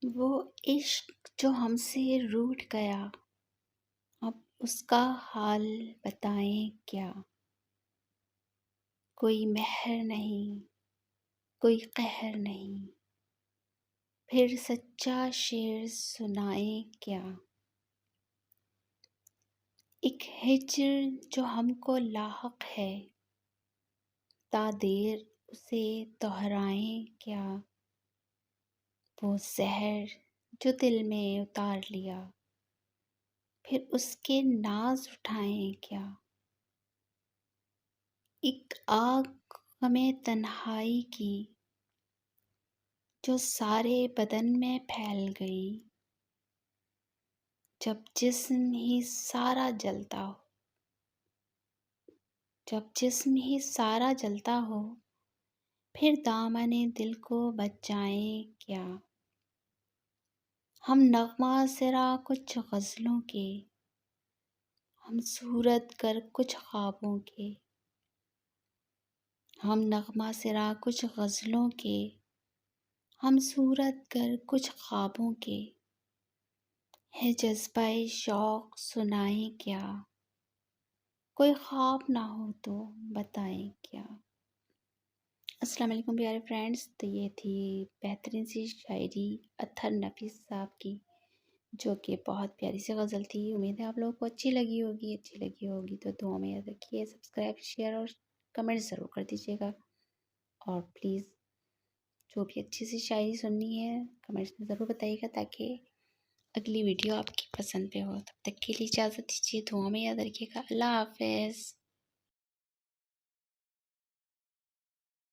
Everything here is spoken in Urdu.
وہ عشق جو ہم سے روٹھ گیا، اب اس کا حال بتائیں کیا؟ کوئی مہر نہیں، کوئی قہر نہیں، پھر سچا شعر سنائیں کیا؟ ایک ہجر جو ہم کو لاحق ہے، تا دیر اسے دہرائیں کیا؟ وہ زہر جو دل میں اتار لیا، پھر اس کے ناز اٹھائیں کیا؟ ایک آگ غم تنہائی کی جو سارے بدن میں پھیل گئی، جب جسم ہی سارا جلتا ہو، جب جسم ہی سارا جلتا ہو، پھر دامن دل کو بچائیں کیا؟ ہم نغمہ سرا کچھ غزلوں کے، ہم صورت گر کچھ خوابوں کے، ہم نغمہ سرا کچھ غزلوں کے، ہم صورت گر کچھ خوابوں کے، ہے جذبہ شوق سنائیں کیا؟ کوئی خواب نہ ہو تو بتائیں کیا؟ السلام علیکم پیارے فرینڈس، تو یہ تھی بہترین سی شاعری اطہر نفیس صاحب کی، جو کہ بہت پیاری سی غزل تھی۔ امید ہے آپ لوگوں کو اچھی لگی ہوگی تو دعا میں یاد رکھیے، سبسکرائب، شیئر اور کمنٹ ضرور کر دیجیے گا، اور پلیز جو بھی اچھی سی شاعری سننی ہے کمنٹس میں ضرور بتائیے گا، تاکہ اگلی ویڈیو آپ کی پسند پہ ہو۔ تب تک کے لیے اجازت دیجیے، دعا میں یاد رکھیے گا۔ اللہ حافظ۔